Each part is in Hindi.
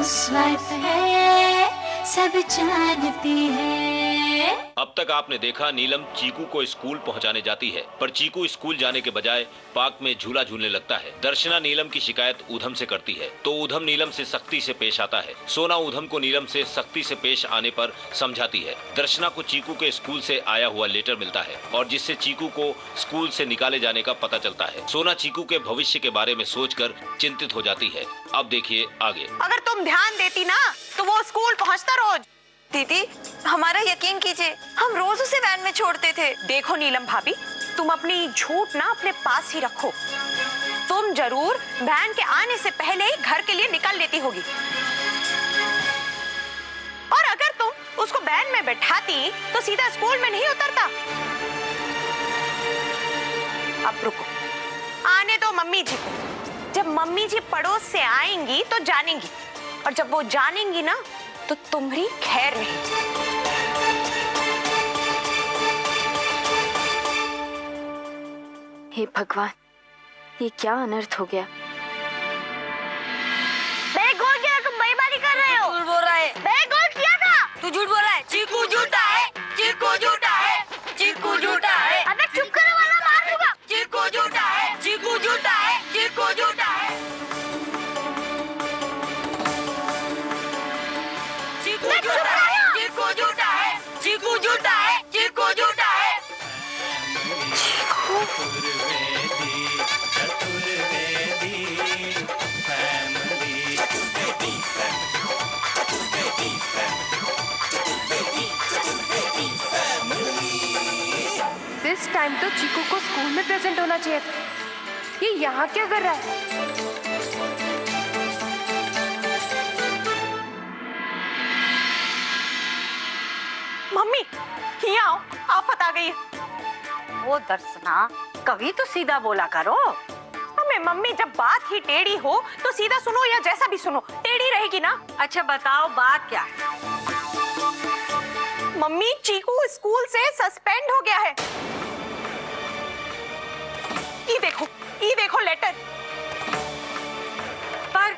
हाउसवाइफ है, सब जानती है। अब तक आपने देखा नीलम चीकू को स्कूल पहुंचाने जाती है, पर चीकू स्कूल जाने के बजाय पार्क में झूला झूलने लगता है। दर्शना नीलम की शिकायत ऊधम से करती है तो ऊधम नीलम से सख्ती से पेश आता है। सोना ऊधम को नीलम से सख्ती से पेश आने पर समझाती है। दर्शना को चीकू के स्कूल से आया हुआ लेटर मिलता है और जिससे चीकू को स्कूल से निकाले जाने का पता चलता है। सोना चीकू के भविष्य के बारे में सोचकर चिंतित हो जाती है। अब देखिए आगे। अगर तुम ध्यान देती ना तो वो स्कूल पहुंचता रोज। दीदी, हमारा यकीन कीजिए, हम रोज उसे वैन में छोड़ते थे। देखो नीलम भाभी, तुम अपनी झूठ ना अपने पास ही रखो। तुम जरूर वैन के आने से पहले ही घर के लिए निकल लेती होगी, और अगर तुम उसको वैन में बैठाती तो सीधा स्कूल में नहीं उतरता। अब रुको, आने दो मम्मी जी को। जब मम्मी जी पड़ोस से आएंगी तो जानेंगी, और जब वो जानेंगी ना तो तुम्हारी खैर नहीं। हे भगवान, ये क्या अनर्थ हो गया। मैं गोल किया, तुम बेईमानी कर रहे हो। झूठ बोल रहा है। मैं गोल किया था। तू झूठ बोल रहा है। चीकू झूठा है, चीकू झूठा है, चीकू झूठा है। अबे चुप करो वरना मार दूंगा। चीकू झूठा है, चीकू झूठा है, चीकू झूठा है। चीकू झूठा है, चीकू झूठा है, चीकू झूठा है, चीकू झूठा है। दिस टाइम तो चीकू को स्कूल में प्रेजेंट होना चाहिए था। ये यहाँ क्या कर रहा है? मम्मी, यहाँ आओ, आफत आ गई है। वो दर्शना, कभी तो सीधा बोला करो। हमें मम्मी, जब बात ही टेढ़ी हो तो सीधा सुनो या जैसा भी सुनो, टेढ़ी रहेगी ना। अच्छा बताओ, बात क्या है? मम्मी, चीकू स्कूल से सस्पेंड हो गया है। ये देखो लेटर। पर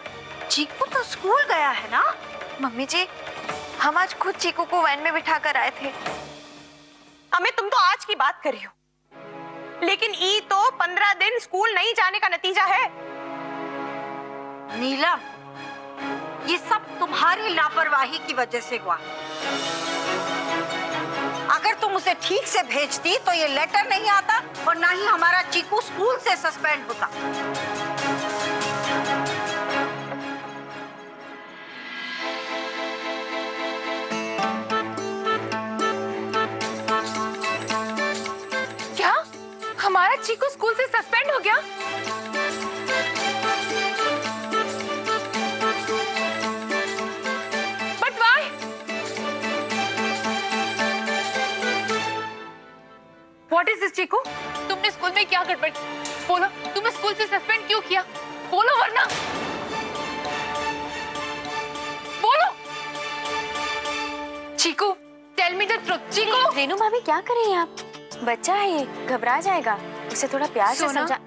चीकू तो स्कूल गया है ना। मम्मी जी, हम आज खुद चीकू को वैन में बिठा कर आए थे। हमें, तुम तो आज की बात कर रही हो, लेकिन ये तो 15 दिन स्कूल नहीं जाने का नतीजा है। नीलम, ये सब तुम्हारी लापरवाही की वजह से हुआ। अगर तुम उसे ठीक से भेजती तो ये लेटर नहीं आता और ना ही हमारा चीकू स्कूल से सस्पेंड होता। क्या हमारा चीकू स्कूल से सस्पेंड हो गया? But why? What is this Chiku? तुमने स्कूल में क्या गड़बड़ की? बोलो, तुम्हें स्कूल से सस्पेंड क्यों किया? बोलो वरना। बोलो। चीकू, टेल मी द ट्रुथ। चीकू। रेनू भाभी, क्या कर रही हैं आप? बच्चा है ये, घबरा जाएगा। उसे थोड़ा प्यार से समझा।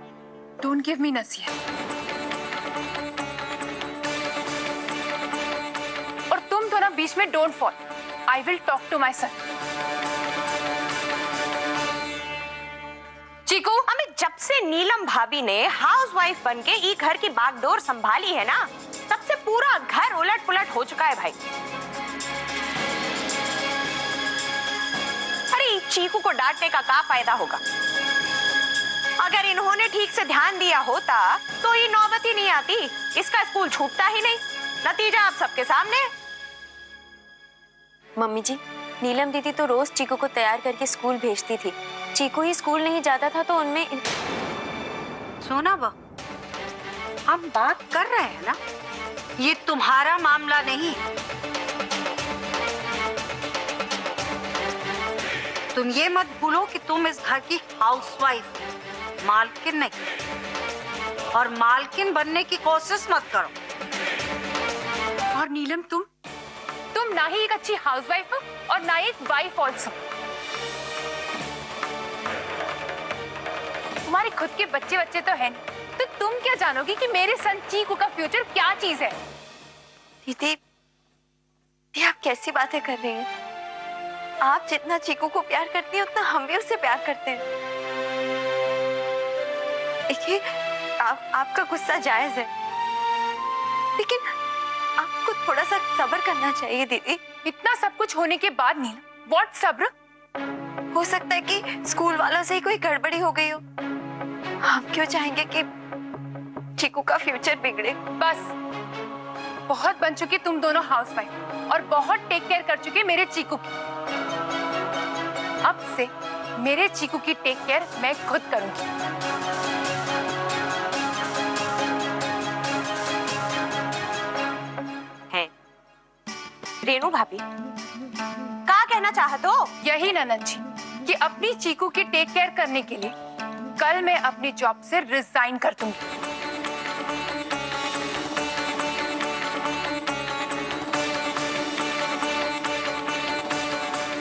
डोंट गिव मी नसीहत। और तुम थोड़ा बीच में don't fall. I will talk to my son. Chiku, हमें जब से नीलम भाभी ने हाउसवाइफ बन के ई घर की बागडोर संभाली है ना, तब से पूरा घर उलट पुलट हो चुका है भाई। अरे चीकू को डांटने का क्या फायदा होगा? अगर इन्होंने ठीक से ध्यान दिया होता तो ये नौबत ही नहीं आती। इसका स्कूल छूटता ही नहीं। नतीजा आप सबके सामने। मम्मी जी, नीलम दीदी तो रोज चीकू को तैयार करके स्कूल भेजती थी। चीकू ही स्कूल नहीं जाता था तो उनमें। सोना बहू, हम बात कर रहे हैं ना, ये तुम्हारा मामला नहीं। तुम ये मत भूलो कि तुम इस घर की हाउसवाइफ हो, मालकिन नहीं। और मालकिन बनने की कोशिश मत करो। और नीलम, तुम ना ही एक अच्छी हाउसवाइफ हो और ना ही एक वाइफ ऑल्सो। तुम्हारे खुद के बच्चे तो हैं, तो तुम क्या जानोगी कि मेरे सन चीकू का फ्यूचर क्या चीज है? दीदी, ये आप कैसी बातें कर रही हैं? आप जितना चीकू को प्यार करती हैं उतना हम भी उससे प्यार करते हैं। देखिए, आपका गुस्सा जायज है, लेकिन आपको थोड़ा सा सब्र करना चाहिए दीदी। इतना सब कुछ होने के बाद नीलम, व्हाट सब्र? हो सकता है कि स्कूल वालों से ही कोई गड़बड़ी हो गई हो। हम क्यों चाहेंगे कि चीकू का फ्यूचर बिगड़े? बस, बहुत बन चुकी तुम दोनों हाउसवाइफ और बहुत टेक केयर कर चुके मेरे चीकू की। अब से मेरे चीकू की टेक केयर मैं खुद करूंगी। है रेनू भाभी, क्या कहना चाहते हो? यही ननद जी कि अपनी चीकू की टेक केयर करने के लिए कल मैं अपनी जॉब से रिजाइन कर दूंगी।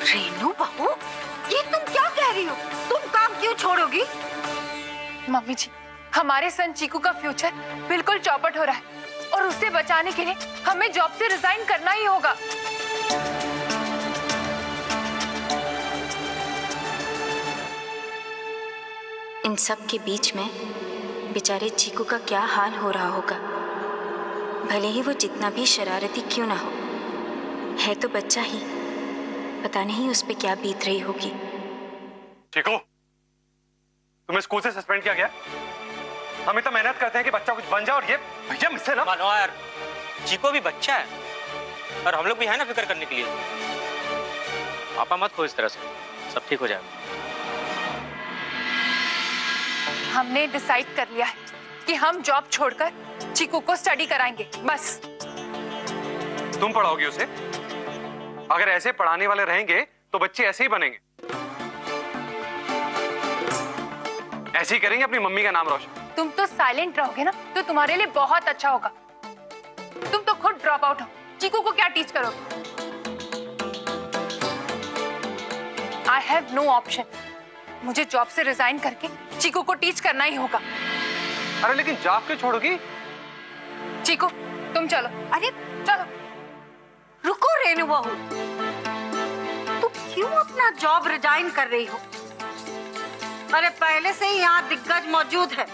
रेनू बहू, ये तुम क्या कह रही हो? तुम काम क्यों छोड़ोगी? मम्मी जी, हमारे सन चीकू का फ्यूचर बिल्कुल चौपट हो रहा है और उसे बचाने के लिए हमें जॉब से रिजाइन करना ही होगा। इन सब के बीच में बेचारे चीकू का क्या हाल हो रहा होगा। भले ही वो जितना भी शरारती क्यों ना हो, है तो बच्चा ही। पता नहीं उस पे क्या बीत रही होगी। चीकू, तुम्हें स्कूल से सस्पेंड किया गया? हम इतना मेहनत करते हैं कि बच्चा कुछ बन जाए और ये भैया मुझसे ना। मानो यार, चीकू भी बच्चा है और हम लोग भी है ना फिक्र करने के लिए। पापा मत हो इस तरह से, सब ठीक हो जाएगा। हमने डिसाइड कर लिया है कि हम जॉब छोड़कर चीकू को स्टडी कराएंगे, बस। तुम पढ़ाओगी उसे? अगर ऐसे पढ़ाने वाले रहेंगे तो बच्चे ऐसे ही बनेंगे, ऐसे ही करेंगे अपनी मम्मी का नाम रोशन। तुम तो साइलेंट रहोगे ना तो तुम्हारे लिए बहुत अच्छा होगा। तुम तो खुद ड्रॉप आउट हो, चीकू को क्या टीच करोगे? I have no option. मुझे जॉब से रिजाइन करके चीकू को टीच करना ही होगा। अरे लेकिन जॉब क्यों छोड़ोगी? चीकू, तुम चलो। अरे चलो। रुको रेनू बहू, तुम क्यों अपना जॉब रिजाइन कर रही हो? अरे पहले से ही यहाँ दिग्गज मौजूद है।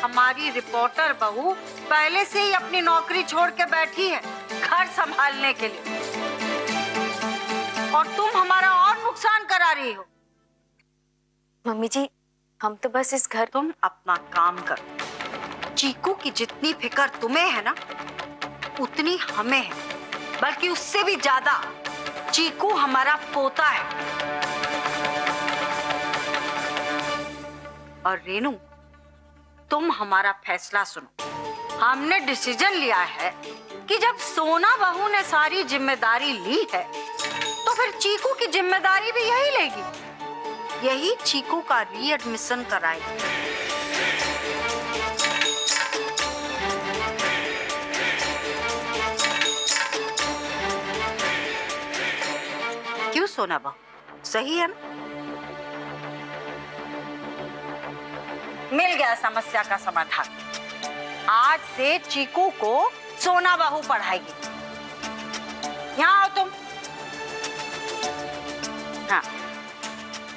हमारी रिपोर्टर बहू पहले से ही अपनी नौकरी छोड़ के बैठी है घर संभालने के लिए, और तुम हमारा और नुकसान करा रही हो। मम्मी जी, हम तो बस इस घर। तुम अपना काम करो। चीकू की जितनी फिक्र तुम्हें है ना, उतनी हमें है, बल्कि उससे भी ज्यादा। चीकू हमारा पोता है। और रेनू, तुम हमारा फैसला सुनो। हमने डिसीजन लिया है कि जब सोना बहू ने सारी जिम्मेदारी ली है तो फिर चीकू की जिम्मेदारी भी यही लेगी। यही चीकू का रीएडमिशन कराएगी। क्यों सोना बहू, सही है ना? मिल गया समस्या का समाधान। आज से चीकू को सोना बहू पढ़ाएगी। यहाँ आओ तुम। हाँ,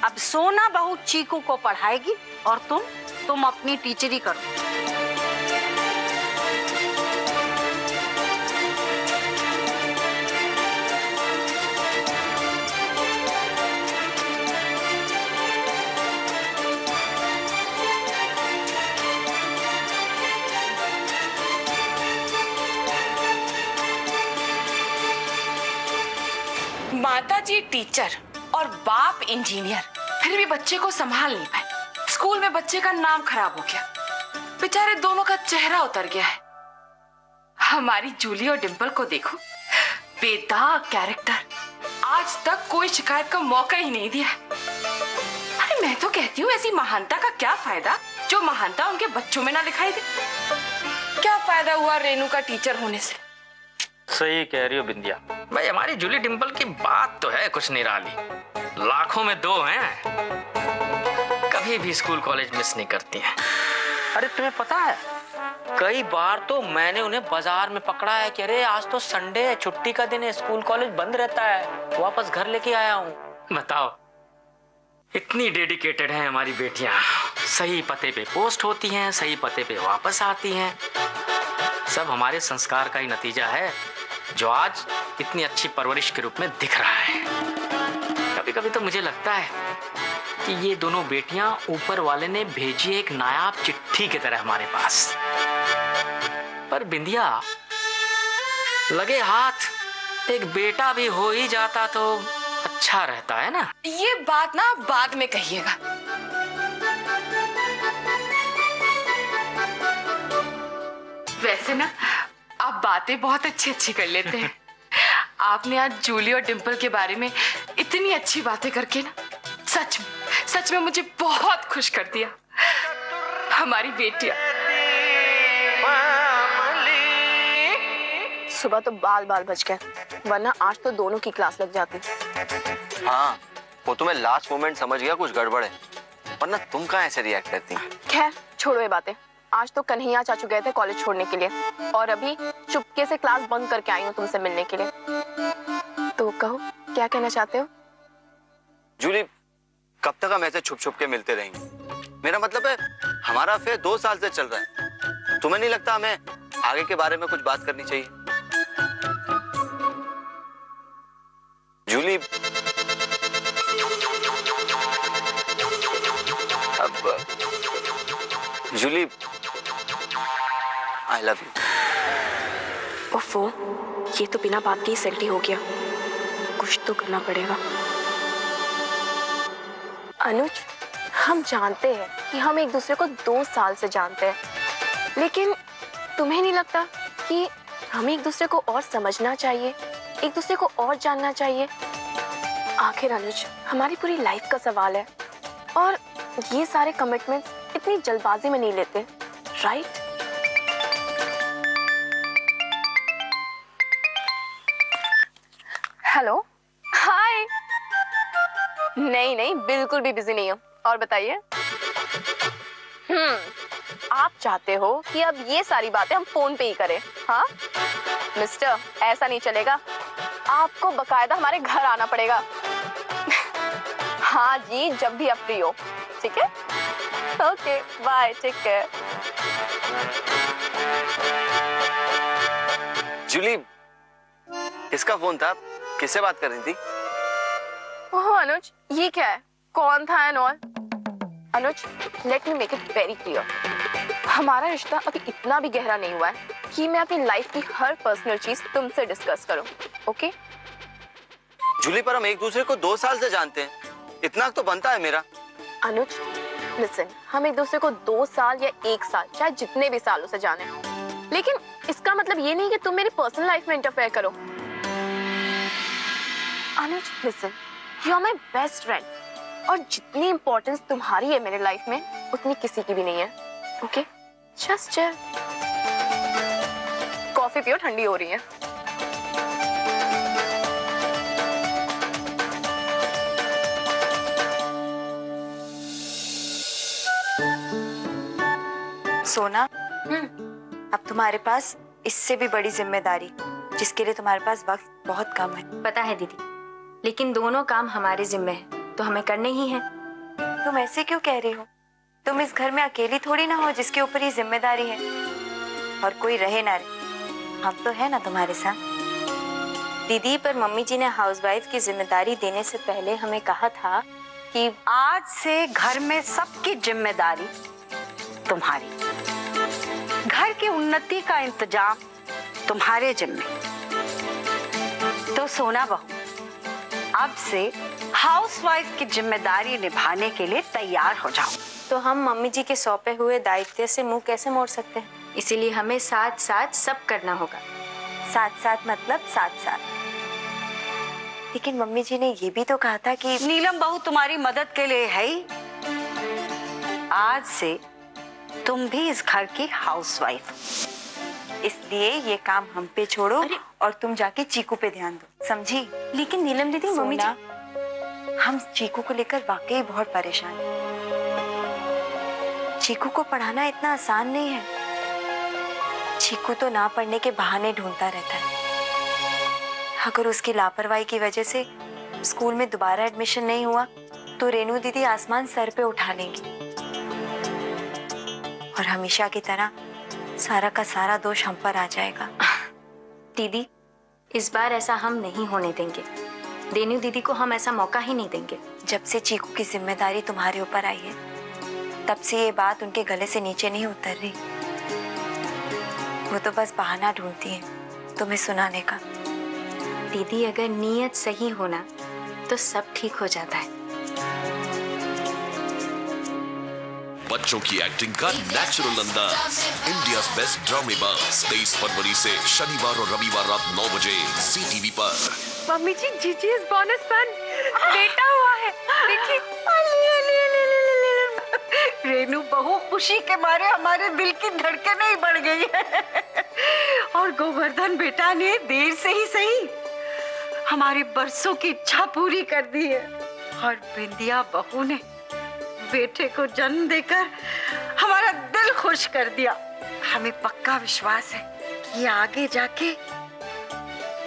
अब सोना बहू चीकू को पढ़ाएगी और तुम अपनी टीचरी करो। माताजी टीचर और बाप इंजीनियर, फिर भी बच्चे को संभाल नहीं पाए। स्कूल में बच्चे का नाम खराब हो गया। बेचारे दोनों का चेहरा उतर गया है। हमारी जूली और डिंपल को देखो, बेदाग कैरेक्टर, आज तक कोई शिकायत का मौका ही नहीं दिया। अरे मैं तो कहती हूँ ऐसी महानता का क्या फायदा जो महानता उनके बच्चों में ना दिखाई दे। क्या फायदा हुआ रेनू का टीचर होने से? सही कह रही हो बिंदिया। भाई हमारी जूली डिंपल की बात तो है कुछ निराली, लाखों में दो हैं, कभी भी स्कूल कॉलेज मिस नहीं करती हैं। अरे तुम्हें पता है कई बार तो मैंने उन्हें बाजार में पकड़ा है कि अरे आज तो संडे है, छुट्टी का दिन है, स्कूल कॉलेज बंद रहता है, वापस घर लेके आया हूँ। बताओ, इतनी डेडिकेटेड हैं हमारी बेटियां। सही पते पे पोस्ट होती हैं, सही पते पे वापस आती हैं। सब हमारे संस्कार का ही नतीजा है जो आज इतनी अच्छी परवरिश के रूप में दिख रहा है। कभी कभी तो मुझे लगता है कि ये दोनों बेटियां ऊपर वाले ने भेजी एक नायाब चिट्ठी की तरह हमारे पास। पर बिंदिया, लगे हाथ एक बेटा भी हो ही जाता तो अच्छा रहता है ना। ये बात ना बाद में कहिएगा। वैसे ना आप बातें बहुत अच्छी कर लेते हैं। आपने आज जूली और डिम्पल के बारे में इतनी अच्छी बातें करके ना सच में मुझे बहुत खुश कर दिया। हमारी बेटियां सुबह तो बाल बच गए, वरना आज तो दोनों की क्लास लग जाती। हाँ, वो तुम्हें लास्ट मोमेंट समझ गया कुछ गड़बड़ है, वरना तुम कहाँ ऐसे रिएक्ट करती। खैर छोड़ो ये बातें। आज तो कन्हैया चाचू गए थे कॉलेज छोड़ने के लिए और अभी चुपके से क्लास बंक करके आई हूँ तुमसे मिलने के लिए। तो कहो, क्या कहना चाहते हो? जूली, कब तक हम ऐसे छुप छुप के मिलते रहेंगे? मेरा मतलब है हमारा अफेयर 2 साल से चल रहा है। तुम्हें नहीं लगता हमें आगे के बारे में कुछ बात करनी चाहिए? जूली, अब जूली, आई लव यू। ओफो, ये तो बिना बात के ही सेल्टी हो गया। कुछ तो करना पड़ेगा। अनुज, हम जानते हैं कि हम एक दूसरे को 2 साल से जानते हैं, लेकिन तुम्हें नहीं लगता कि हमें एक दूसरे को और समझना चाहिए, एक दूसरे को और जानना चाहिए? आखिर अनुज, हमारी पूरी लाइफ का सवाल है और ये सारे कमिटमेंट्स इतनी जल्दबाजी में नहीं लेते, राइट? हेलो, हाय। नहीं, बिल्कुल भी बिजी नहीं हूँ। और बताइए। आप चाहते हो कि अब ये सारी बातें हम फोन पे ही करें? हाँ मिस्टर, ऐसा नहीं चलेगा। आपको बकायदा हमारे घर आना पड़ेगा। हाँ जी, जब भी आप फ्री हो। ठीक है, okay, bye, take care. Julie, किसका फोन था? किससे बात कर रही थी? ओह अनुज, ये क्या है? कौन था and all? Anuj, let me make it very clear, हमारा रिश्ता अभी इतना भी गहरा नहीं हुआ है कि मैं अपनी लाइफ की हर पर्सनल चीज तुमसे डिस्कस करूं, ओके? जूली, पर हम एक दूसरे को 2 साल से जानते हैं, इतना तो बनता है मेरा। अनुज लिसन, हम एक दूसरे को 2 साल या 1 साल, चाहे जितने भी सालों से जाने, लेकिन इसका मतलब ये नहीं कि तुम मेरी पर्सनल लाइफ में इंटरफेयर करो। Anuj listen, you are my best friend और जितनी इंपॉर्टेंस तुम्हारी है मेरे लाइफ में उतनी किसी की भी नहीं है, ओके? Just chill. कॉफी पियो, ठंडी हो रही है। सोना, अब तुम्हारे पास इससे भी बड़ी जिम्मेदारी, जिसके लिए तुम्हारे पास वक्त बहुत कम है। पता है दीदी, लेकिन दोनों काम हमारे जिम्मे हैं तो हमें करने ही हैं। तुम ऐसे क्यों कह रही हो? तुम इस घर में अकेली थोड़ी ना हो जिसके ऊपर ये जिम्मेदारी है, और कोई रहे ना रहे, हम तो है ना तुम्हारे साथ। दीदी, पर मम्मी जी ने हाउसवाइफ की जिम्मेदारी देने से पहले हमें कहा था कि आज से घर में सबकी जिम्मेदारी तुम्हारी, घर की उन्नति का इंतजाम तुम्हारे जिम्मे। तो सोना बहू, अब से हाउसवाइफ की जिम्मेदारी निभाने के लिए तैयार हो जाओ। तो हम मम्मी जी के सौंपे हुए दायित्व से मुंह कैसे मोड़ सकते हैं? इसीलिए हमें साथ साथ सब करना होगा। साथ साथ मतलब साथ साथ। लेकिन मम्मी जी ने ये भी तो कहा था कि नीलम बहू तुम्हारी मदद के लिए है ही। आज से तुम भी इस घर की हाउसवाइफ, इसलिए ये काम हम पे छोड़ो और तुम जाके चीकू पे ध्यान दो, समझी? लेकिन नीलम दीदी, मम्मी जी, हम चीकू को लेकर वाकई बहुत परेशान हैं। चीकू को पढ़ाना इतना आसान नहीं है। चीकू तो ना पढ़ने के बहाने ढूंढता रहता है। अगर उसकी लापरवाही की वजह से स्कूल में दोबारा एडमिशन नहीं हुआ तो रेनू दीदी आसमान सर पे उठा लेंगी और हमेशा की तरह सारा का सारा दोष हम पर आ जाएगा। दीदी, इस बार ऐसा हम नहीं होने देंगे। रेनू दीदी को हम ऐसा मौका ही नहीं देंगे। जब से चीकू की जिम्मेदारी तुम्हारे ऊपर आई है तब से ये बात उनके गले से नीचे नहीं उतर रही। वो तो बस बहाना ढूंढती है तुम्हें सुनाने का। दीदी, अगर नीयत सही होना तो सब ठीक हो जाता है। बच्चों की एक्टिंग का नेचुरल अंदाज, इंडियाज बेस्ट ड्रामेबाज 23 फरवरी से शनिवार और रविवार रात 9 बजे CTV पर। मम्मी जी, जीजी इज बोर्न अ सन, बेटा हुआ है। देखिए रेनू बहू खुशी के मारे हमारे दिल की धड़कनें ही बढ़ गई है। और गोवर्धन बेटा ने देर से ही सही हमारे बरसों की इच्छा पूरी कर दी है। और बिंदिया बहू ने बेटे को जन्म देकर हमारा दिल खुश कर दिया। हमें पक्का विश्वास है कि आगे जाके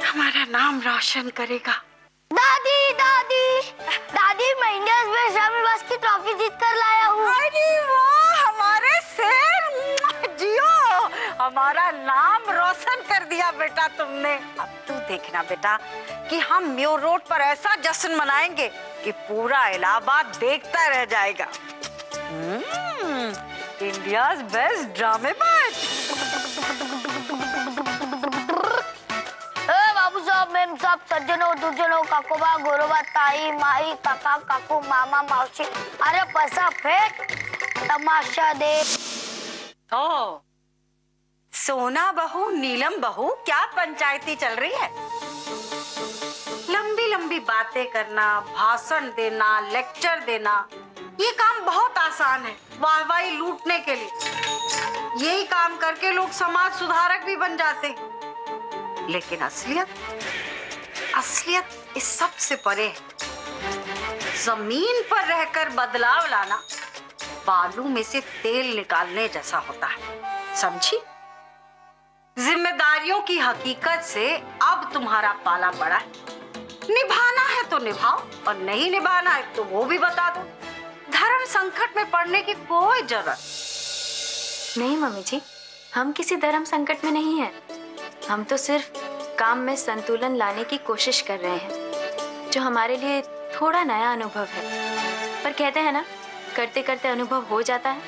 हमारा नाम रोशन करेगा। दादी दादी दादी, मैं इंडिया बेस्ट की ट्रॉफी जीत कर लाया हूँ। अरे वाह, हमारे शेर, जियो, हमारा नाम रोशन कर दिया बेटा तुमने। अब तू देखना बेटा कि हम म्योर रोड पर ऐसा जश्न मनाएंगे कि पूरा इलाहाबाद देखता रह जाएगा। इंडियाज बेस्ट ड्रामेबाज। बाबू साहब, मैम साहब, सज्जनों दुर्जनों, काकोबा गोरोबा, ताई माई, काका काकू, मामा मौसी, अरे पैसा फेंक, तमाशा दे। ओ, सोना बहू, नीलम बहू, क्या पंचायती चल रही है? लंबी लंबी बातें करना, भाषण देना, लेक्चर देना, ये काम बहुत आसान है वाहवाही लूटने के लिए। यही काम करके लोग समाज सुधारक भी बन जाते हैं। लेकिन असलियत इस सब से परे है। जमीन पर रहकर बदलाव लाना बालू में से तेल निकालने जैसा होता है, समझी? जिम्मेदारियों की हकीकत से अब तुम्हारा पाला पड़ा है। निभाना है तो निभाओ और नहीं निभाना है तो वो भी बता दो। धर्म संकट में पड़ने की कोई जरूरत नहीं मम्मी जी, हम किसी धर्म संकट में नहीं हैं। हम तो सिर्फ काम में संतुलन लाने की कोशिश कर रहे हैं, जो हमारे लिए थोड़ा नया अनुभव है। पर कहते हैं ना, करते करते अनुभव हो जाता है,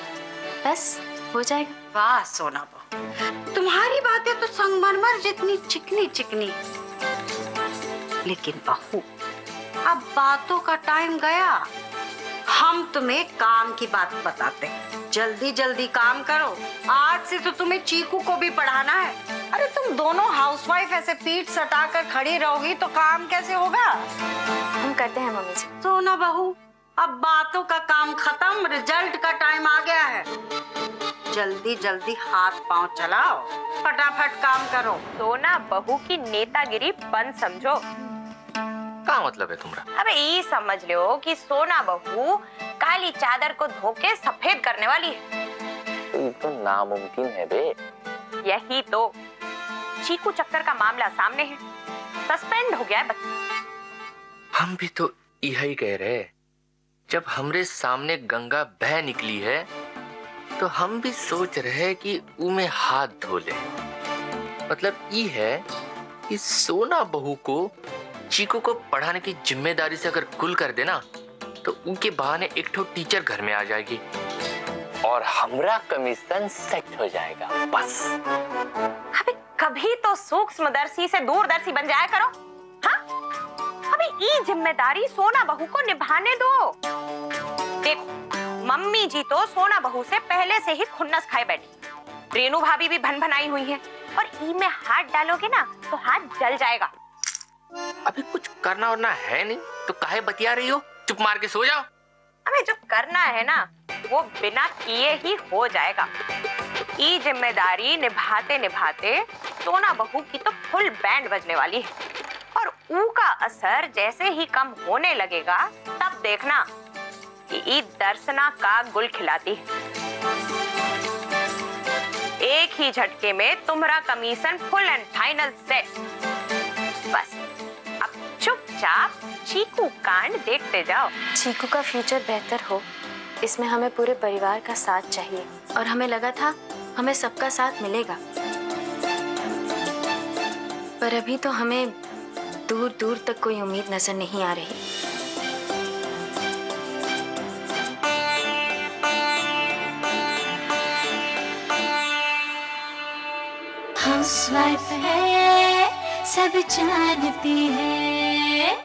बस हो जाएगा। वाह सोना बहू, तुम्हारी बातें तो संगमरमर जितनी चिकनी चिकनी। लेकिन बहू, अब बातों का टाइम गया। हम तुम्हें काम की बात बताते हैं। जल्दी जल्दी काम करो, आज से तो तुम्हें चीकू को भी पढ़ाना है। अरे तुम दोनों हाउसवाइफ ऐसे पीठ सटाकर खड़ी रहोगी तो काम कैसे होगा? हम करते हैं मम्मी जी। सोना बहू, अब बातों का काम खत्म, रिजल्ट का टाइम आ गया है। जल्दी जल्दी हाथ पांव चलाओ, फटाफट काम करो। सोना बहू की नेतागिरी बंद समझो। क्या मतलब है तुम्हारा? अबे ये समझ लो कि सोना बहू काली चादर को धोके सफेद करने वाली है। ये तो नामुमकिन है बे। यही तो, चीकू चक्कर का मामला सामने है, सस्पेंड हो गया है बच्चा। हम भी तो यही कह रहे, जब हमरे सामने गंगा बह निकली है तो हम भी सोच रहे कि उमे हाथ धो ले। मतलब ये है कि सोना बहू को चीकू को पढ़ाने की जिम्मेदारी से अगर गुल कर देना तो उनके बहाने एक ठो टीचर घर में आ जाएगी और हमरा कमीशन सेट हो जाएगा, बस। अबे कभी तो सूक्ष्मदर्शी से दूरदर्शी बन जाया करो। हाँ, अबे ये जिम्मेदारी सोना बहू को निभाने दो। देखो, मम्मी जी तो सोना बहू से पहले से ही खुन्नस खाए बैठी। रेनू भाभी भी भन भनाई हुई है और ई में हाथ डालोगे ना तो हाथ जल जाएगा। अभी कुछ करना वरना है नहीं तो काहे बतिया रही हो? चुप मार के सो जाओ। हमें जो करना है ना वो बिना किए ही हो जाएगा। ये जिम्मेदारी निभाते निभाते सोना बहू की तो फुल बैंड बजने वाली है और ऊ का असर जैसे ही कम होने लगेगा तब देखना कि ई दर्शना का गुल खिलाती है। एक ही झटके में तुम्हारा commission full and final set. बस अब चुपचाप चीकू कांड देखते जाओ। चीकू का फ्यूचर बेहतर हो, इसमें हमें पूरे परिवार का साथ चाहिए और हमें लगा था हमें सबका साथ मिलेगा, पर अभी तो हमें दूर दूर तक कोई उम्मीद नजर नहीं आ रही। हाउसवाइफ है सब जानती है।